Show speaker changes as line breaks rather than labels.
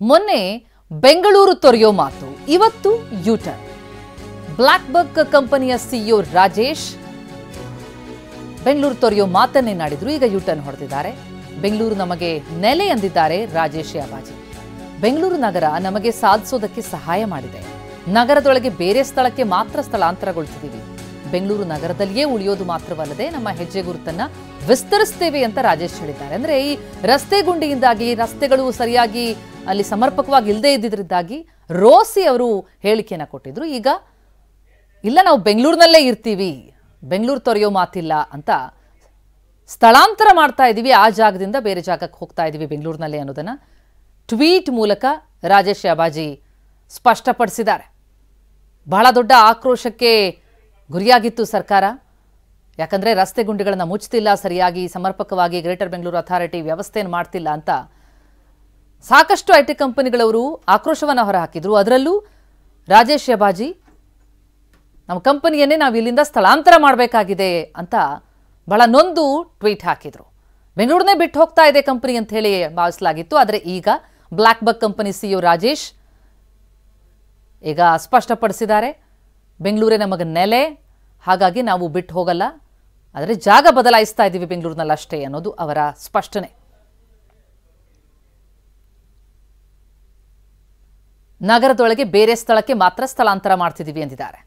ಮೊನ್ನೆ ಬೆಂಗಳೂರು ತೊರೆಯೋ ಮಾತು, ಇವತ್ತು ಯೂಟರ್ನ್. ಬ್ಲಾಕ್ ಬಕ್ ಕಂಪನಿಯ ಸಿಇಒ ರಾಜೇಶ್ ಬೆಂಗಳೂರು ತೊರೆಯೋ ಮಾತನ್ನೇ ನಾಡಿದ್ರು. ಈಗ ಯೂಟರ್ನ್ ಹೊಡೆದಿದ್ದಾರೆ. ಬೆಂಗಳೂರು ನಮಗೆ ನೆಲೆ ಎಂದಿದ್ದಾರೆ ರಾಜೇಶ್ ಯಾಬಾಜಿ. ಬೆಂಗಳೂರು ನಗರ ನಮಗೆ ಸಾಧಿಸೋದಕ್ಕೆ ಸಹಾಯ ಮಾಡಿದೆ. ನಗರದೊಳಗೆ ಬೇರೆ ಸ್ಥಳಕ್ಕೆ ಮಾತ್ರ ಸ್ಥಳಾಂತರಗೊಳ್ತಿದ್ದೀವಿ. ಬೆಂಗಳೂರು ನಗರದಲ್ಲಿಯೇ ಉಳಿಯೋದು ಮಾತ್ರವಲ್ಲದೆ ನಮ್ಮ ಹೆಜ್ಜೆ ಗುರುತನ್ನ ವಿಸ್ತರಿಸ್ತೇವೆ ಅಂತ ರಾಜೇಶ್ ಹೇಳಿದ್ದಾರೆ. ಅಂದ್ರೆ ಈ ರಸ್ತೆ ಗುಂಡಿಯಿಂದಾಗಿ ರಸ್ತೆಗಳು ಸರಿಯಾಗಿ ಅಲ್ಲಿ ಸಮರ್ಪಕವಾಗಿ ಇಲ್ಲದೆ ಇದ್ದಿದ್ರಿಂದಾಗಿ ರೋಸಿ ಅವರು ಹೇಳಿಕೆಯನ್ನ ಕೊಟ್ಟಿದ್ರು. ಈಗ ಇಲ್ಲ, ನಾವು ಬೆಂಗಳೂರಿನಲ್ಲೇ ಇರ್ತೀವಿ, ಬೆಂಗಳೂರು ತೊರೆಯೋ ಮಾತಿಲ್ಲ ಅಂತ ಸ್ಥಳಾಂತರ ಮಾಡ್ತಾ ಇದ್ದೀವಿ, ಆ ಜಾಗದಿಂದ ಬೇರೆ ಜಾಗಕ್ಕೆ ಹೋಗ್ತಾ ಇದ್ದೀವಿ ಬೆಂಗಳೂರಿನಲ್ಲೇ ಅನ್ನೋದನ್ನ ಟ್ವೀಟ್ ಮೂಲಕ ರಾಜೇಶ್ ಯಾಬಾಜಿ ಸ್ಪಷ್ಟಪಡಿಸಿದ್ದಾರೆ. ಬಹಳ ದೊಡ್ಡ ಆಕ್ರೋಶಕ್ಕೆ ಗುರಿಯಾಗಿತ್ತು ಸರ್ಕಾರ. ಯಾಕಂದ್ರೆ ರಸ್ತೆ ಗುಂಡಿಗಳನ್ನು ಮುಚ್ಚುತ್ತಿಲ್ಲ, ಸರಿಯಾಗಿ ಸಮರ್ಪಕವಾಗಿ ಗ್ರೇಟರ್ ಬೆಂಗಳೂರು ಅಥಾರಿಟಿ ವ್ಯವಸ್ಥೆಯನ್ನು ಮಾಡ್ತಿಲ್ಲ ಅಂತ ಸಾಕಷ್ಟು ಐಟಿ ಕಂಪನಿಗಳವರು ಆಕ್ರೋಶವನ್ನು ಹೊರಹಾಕಿದ್ರು. ಅದರಲ್ಲೂ ರಾಜೇಶ್ ಯಾಬಾಜಿ ನಮ್ಮ ಕಂಪನಿಯನ್ನೇ ನಾವು ಇಲ್ಲಿಂದ ಸ್ಥಳಾಂತರ ಮಾಡಬೇಕಾಗಿದೆ ಅಂತ ಬಹಳ ನೊಂದು ಟ್ವೀಟ್ ಹಾಕಿದ್ರು. ಬೆಂಗಳೂರನ್ನೇ ಬಿಟ್ಟು ಹೋಗ್ತಾ ಇದೆ ಕಂಪನಿ ಅಂತ ಹೇಳಿ ಭಾವಿಸಲಾಗಿತ್ತು. ಆದರೆ ಈಗ ಬ್ಲಾಕ್ ಬಕ್ ಕಂಪನಿ ಸಿಇಒ ರಾಜೇಶ್ ಈಗ ಸ್ಪಷ್ಟಪಡಿಸಿದ್ದಾರೆ, ಬೆಂಗಳೂರೇ ನಮಗೆ ನೆಲೆ, ಹಾಗಾಗಿ ನಾವು ಬಿಟ್ಟು ಹೋಗಲ್ಲ, ಆದರೆ ಜಾಗ ಬದಲಾಯಿಸ್ತಾ ಇದ್ದೀವಿ ಬೆಂಗಳೂರಿನಲ್ಲಿ ಅಷ್ಟೇ ಅನ್ನೋದು ಅವರ ಸ್ಪಷ್ಟನೆ. ನಗರದೊಳಗೆ ಬೇರೆ ಸ್ಥಳಕ್ಕೆ ಮಾತ್ರ ಸ್ಥಳಾಂತರ ಮಾಡ್ತಿದ್ದೀವಿ ಎಂದಿದ್ದಾರೆ.